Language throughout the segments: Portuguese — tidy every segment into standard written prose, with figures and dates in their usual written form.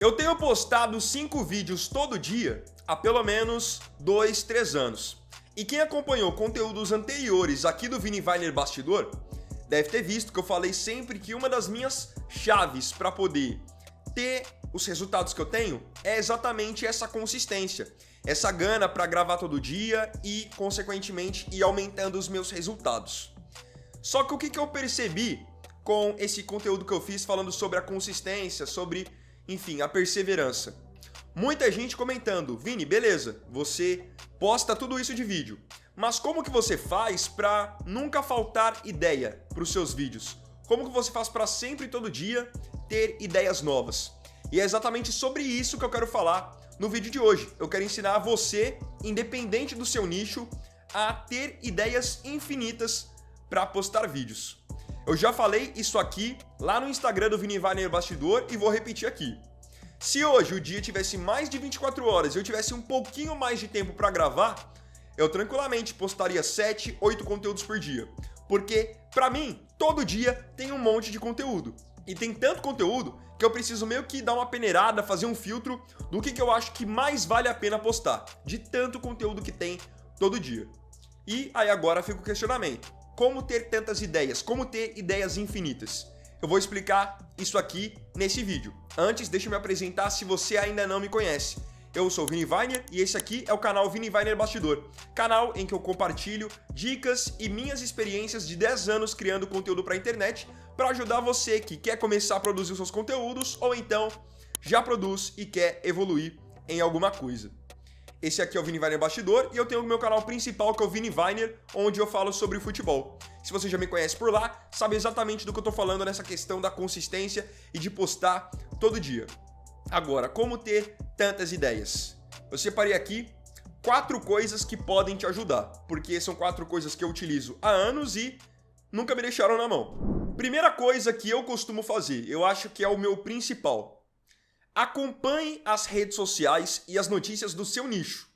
Eu tenho postado 5 vídeos todo dia há pelo menos 2, 3 anos. E quem acompanhou conteúdos anteriores aqui do Vini Weiner Bastidor deve ter visto que eu falei sempre que uma das minhas chaves para poder ter os resultados que eu tenho é exatamente essa consistência, essa gana para gravar todo dia e, consequentemente, ir aumentando os meus resultados. Só que o que eu percebi com esse conteúdo que eu fiz falando sobre a consistência, sobre, enfim, a perseverança? Muita gente comentando: Vini, beleza, você posta tudo isso de vídeo, mas como que você faz para nunca faltar ideia para os seus vídeos? Como que você faz para sempre, todo dia, ter ideias novas? E é exatamente sobre isso que eu quero falar no vídeo de hoje. Eu quero ensinar você, independente do seu nicho, a ter ideias infinitas para postar vídeos. Eu já falei isso aqui lá no Instagram do Vini Weiner Bastidor e vou repetir aqui. Se hoje o dia tivesse mais de 24 horas e eu tivesse um pouquinho mais de tempo para gravar, eu tranquilamente postaria 7, 8 conteúdos por dia. Porque, para mim, todo dia tem um monte de conteúdo. E tem tanto conteúdo que eu preciso meio que dar uma peneirada, fazer um filtro do que eu acho que mais vale a pena postar, de tanto conteúdo que tem todo dia. E aí agora fica o questionamento: como ter tantas ideias? Como ter ideias infinitas? Eu vou explicar isso aqui nesse vídeo. Antes, deixa eu me apresentar se você ainda não me conhece. Eu sou o Vini Weiner e esse aqui é o canal Vini Weiner Bastidor, canal em que eu compartilho dicas e minhas experiências de 10 anos criando conteúdo para a internet para ajudar você que quer começar a produzir os seus conteúdos ou então já produz e quer evoluir em alguma coisa. Esse aqui é o Vini Weiner Bastidor e eu tenho o meu canal principal, que é o Vini Weiner, onde eu falo sobre futebol. Se você já me conhece por lá, sabe exatamente do que eu tô falando nessa questão da consistência e de postar todo dia. Agora, como ter tantas ideias? Eu separei aqui 4 coisas que podem te ajudar, porque são 4 coisas que eu utilizo há anos e nunca me deixaram na mão. Primeira coisa que eu costumo fazer, eu acho que é o meu principal: acompanhe as redes sociais e as notícias do seu nicho.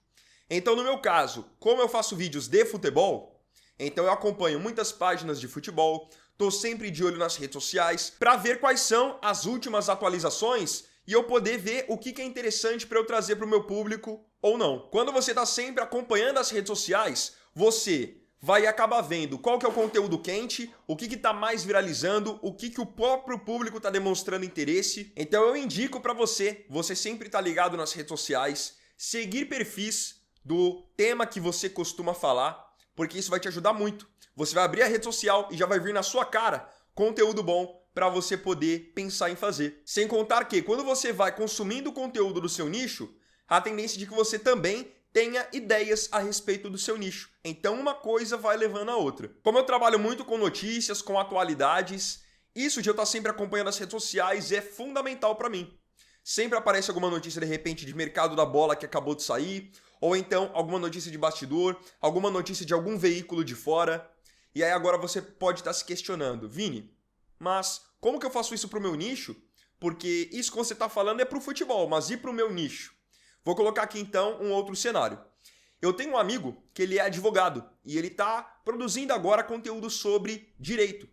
Então, no meu caso, como eu faço vídeos de futebol, então eu acompanho muitas páginas de futebol, tô sempre de olho nas redes sociais para ver quais são as últimas atualizações e eu poder ver o que é interessante para eu trazer para o meu público ou não. Quando você está sempre acompanhando as redes sociais, você vai acabar vendo qual que é o conteúdo quente, o que está mais viralizando, o que o próprio público está demonstrando interesse. Então eu indico para você sempre estar ligado nas redes sociais, seguir perfis do tema que você costuma falar, porque isso vai te ajudar muito. Você vai abrir a rede social e já vai vir na sua cara conteúdo bom para você poder pensar em fazer. Sem contar que quando você vai consumindo o conteúdo do seu nicho, há a tendência de que você também tenha ideias a respeito do seu nicho. Então uma coisa vai levando a outra. Como eu trabalho muito com notícias, com atualidades, isso de eu estar sempre acompanhando as redes sociais é fundamental para mim. Sempre aparece alguma notícia de repente de mercado da bola que acabou de sair, ou então alguma notícia de bastidor, alguma notícia de algum veículo de fora. E aí agora você pode estar se questionando: Vini, mas como que eu faço isso para o meu nicho? Porque isso que você está falando é para o futebol, mas e para o meu nicho? Vou colocar aqui então um outro cenário. Eu tenho um amigo que ele é advogado e ele está produzindo agora conteúdo sobre direito.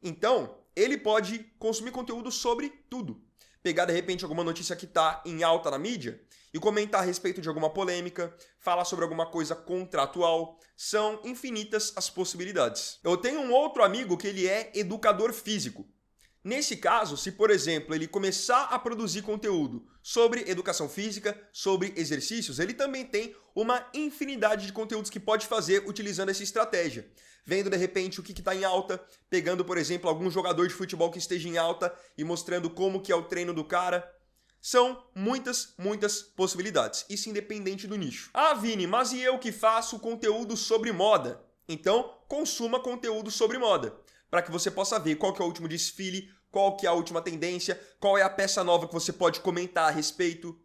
Então, ele pode consumir conteúdo sobre tudo. Pegar de repente alguma notícia que está em alta na mídia e comentar a respeito de alguma polêmica, falar sobre alguma coisa contratual. São infinitas as possibilidades. Eu tenho um outro amigo que ele é educador físico. Nesse caso, se por exemplo ele começar a produzir conteúdo sobre educação física, sobre exercícios, ele também tem uma infinidade de conteúdos que pode fazer utilizando essa estratégia. Vendo de repente o que está em alta, pegando por exemplo algum jogador de futebol que esteja em alta e mostrando como que é o treino do cara. São muitas possibilidades, isso independente do nicho. Ah, Vini, mas e eu que faço conteúdo sobre moda? Então, consuma conteúdo sobre moda, para que você possa ver qual que é o último desfile, qual que é a última tendência, qual é a peça nova que você pode comentar a respeito.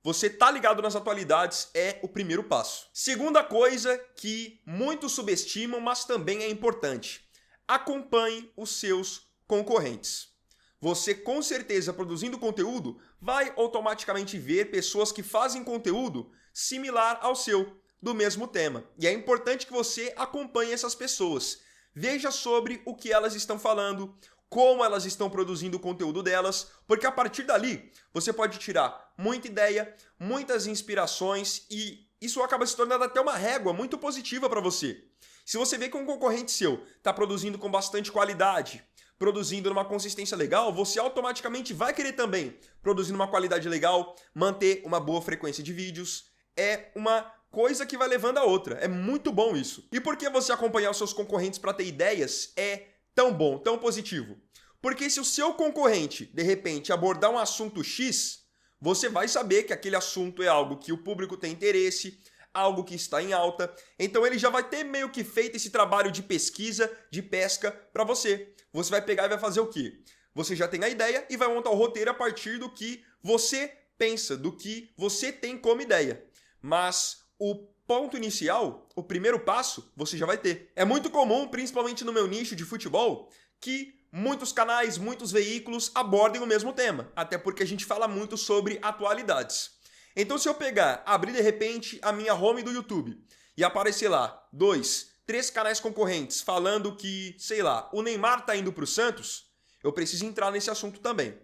Você tá ligado nas atualidades é o primeiro passo. Segunda coisa que muitos subestimam, mas também é importante: acompanhe os seus concorrentes. Você com certeza produzindo conteúdo vai automaticamente ver pessoas que fazem conteúdo similar ao seu, do mesmo tema. E é importante que você acompanhe essas pessoas. Veja sobre o que elas estão falando, como elas estão produzindo o conteúdo delas, porque a partir dali você pode tirar muita ideia, muitas inspirações e isso acaba se tornando até uma régua muito positiva para você. Se você vê que um concorrente seu está produzindo com bastante qualidade, produzindo numa consistência legal, você automaticamente vai querer também produzir numa qualidade legal, manter uma boa frequência de vídeos. É uma coisa que vai levando a outra. É muito bom isso. E por que você acompanhar os seus concorrentes para ter ideias é tão bom, tão positivo? Porque se o seu concorrente, de repente, abordar um assunto X, você vai saber que aquele assunto é algo que o público tem interesse, algo que está em alta, então ele já vai ter meio que feito esse trabalho de pesquisa, de pesca para você. Você vai pegar e vai fazer o quê? Você já tem a ideia e vai montar o roteiro a partir do que você pensa, do que você tem como ideia. Mas o ponto inicial, o primeiro passo, você já vai ter. É muito comum, principalmente no meu nicho de futebol, que muitos canais, muitos veículos abordem o mesmo tema, até porque a gente fala muito sobre atualidades. Então se eu pegar, abrir de repente a minha home do YouTube e aparecer lá 2, 3 canais concorrentes falando que, sei lá, o Neymar tá indo pro Santos, eu preciso entrar nesse assunto também.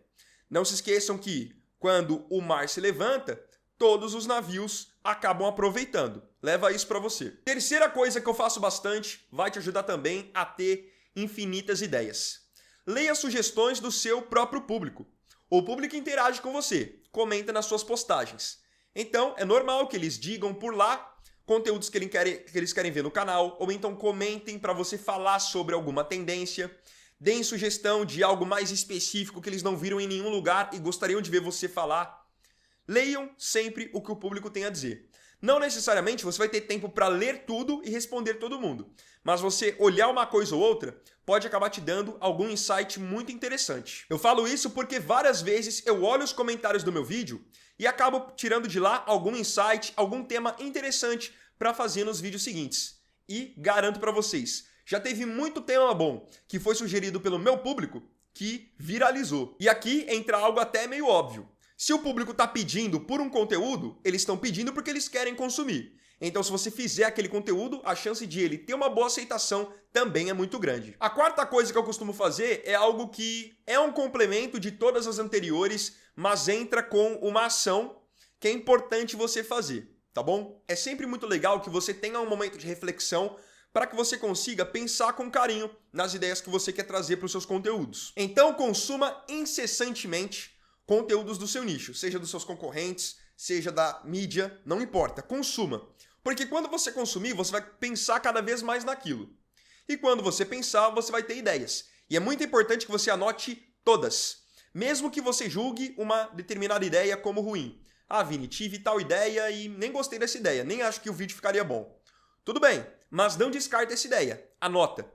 Não se esqueçam que quando o mar se levanta, todos os navios acabam aproveitando. Leva isso para você. Terceira coisa que eu faço bastante, vai te ajudar também a ter infinitas ideias. Leia sugestões do seu próprio público. O público interage com você, comenta nas suas postagens. Então, é normal que eles digam por lá conteúdos que eles querem ver no canal, ou então comentem para você falar sobre alguma tendência. Deem sugestão de algo mais específico que eles não viram em nenhum lugar e gostariam de ver você falar. Leiam sempre o que o público tem a dizer. Não necessariamente você vai ter tempo para ler tudo e responder todo mundo, mas você olhar uma coisa ou outra pode acabar te dando algum insight muito interessante. Eu falo isso porque várias vezes eu olho os comentários do meu vídeo e acabo tirando de lá algum insight, algum tema interessante para fazer nos vídeos seguintes. E garanto para vocês, já teve muito tema bom que foi sugerido pelo meu público que viralizou. E aqui entra algo até meio óbvio. Se o público está pedindo por um conteúdo, eles estão pedindo porque eles querem consumir. Então, se você fizer aquele conteúdo, a chance de ele ter uma boa aceitação também é muito grande. A quarta coisa que eu costumo fazer é algo que é um complemento de todas as anteriores, mas entra com uma ação que é importante você fazer, tá bom? É sempre muito legal que você tenha um momento de reflexão para que você consiga pensar com carinho nas ideias que você quer trazer para os seus conteúdos. Então, consuma incessantemente conteúdos do seu nicho, seja dos seus concorrentes, seja da mídia, não importa, consuma. Porque quando você consumir, você vai pensar cada vez mais naquilo. E quando você pensar, você vai ter ideias. E é muito importante que você anote todas. Mesmo que você julgue uma determinada ideia como ruim. Ah, Vini, tive tal ideia e nem gostei dessa ideia, nem acho que o vídeo ficaria bom. Tudo bem, mas não descarta essa ideia, anota.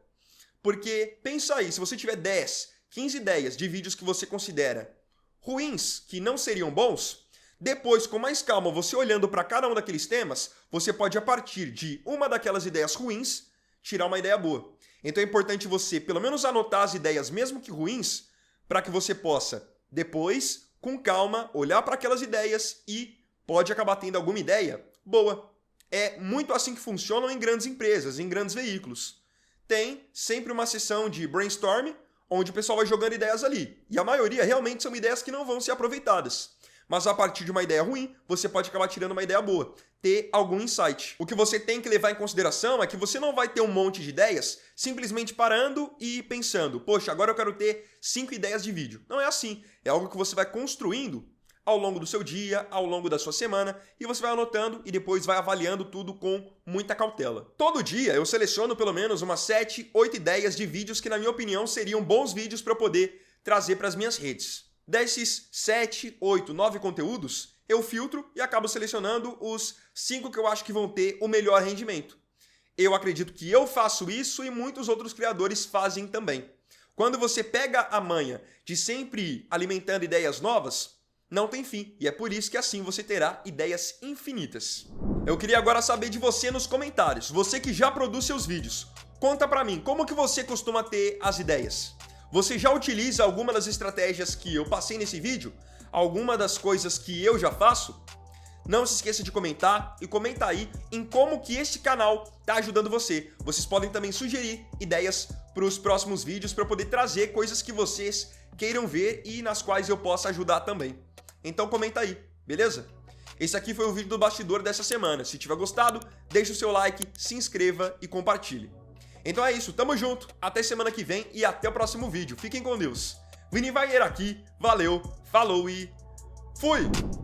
Porque pensa aí, se você tiver 10, 15 ideias de vídeos que você considera ruins, que não seriam bons, depois, com mais calma, você olhando para cada um daqueles temas, você pode, a partir de uma daquelas ideias ruins, tirar uma ideia boa. Então é importante você, pelo menos, anotar as ideias, mesmo que ruins, para que você possa, depois, com calma, olhar para aquelas ideias e pode acabar tendo alguma ideia boa. É muito assim que funcionam em grandes empresas, em grandes veículos. Tem sempre uma sessão de brainstorm, onde o pessoal vai jogando ideias ali. E a maioria realmente são ideias que não vão ser aproveitadas. Mas a partir de uma ideia ruim, você pode acabar tirando uma ideia boa, ter algum insight. O que você tem que levar em consideração é que você não vai ter um monte de ideias simplesmente parando e pensando, poxa, agora eu quero ter 5 ideias de vídeo. Não é assim. É algo que você vai construindo ao longo do seu dia, ao longo da sua semana, e você vai anotando e depois vai avaliando tudo com muita cautela. Todo dia eu seleciono pelo menos umas 7, 8 ideias de vídeos que, na minha opinião, seriam bons vídeos para eu poder trazer para as minhas redes. Desses 7, 8, 9 conteúdos, eu filtro e acabo selecionando os 5 que eu acho que vão ter o melhor rendimento. Eu acredito que eu faço isso e muitos outros criadores fazem também. Quando você pega a manha de sempre ir alimentando ideias novas, não tem fim, e é por isso que assim você terá ideias infinitas. Eu queria agora saber de você nos comentários, você que já produz seus vídeos. Conta pra mim, como que você costuma ter as ideias? Você já utiliza alguma das estratégias que eu passei nesse vídeo? Alguma das coisas que eu já faço? Não se esqueça de comentar e comenta aí em como que este canal está ajudando você. Vocês podem também sugerir ideias para os próximos vídeos para eu poder trazer coisas que vocês queiram ver e nas quais eu possa ajudar também. Então comenta aí, beleza? Esse aqui foi o vídeo do bastidor dessa semana. Se tiver gostado, deixa o seu like, se inscreva e compartilhe. Então é isso, tamo junto, até semana que vem e até o próximo vídeo. Fiquem com Deus. Vini Wagner aqui, valeu, falou e fui!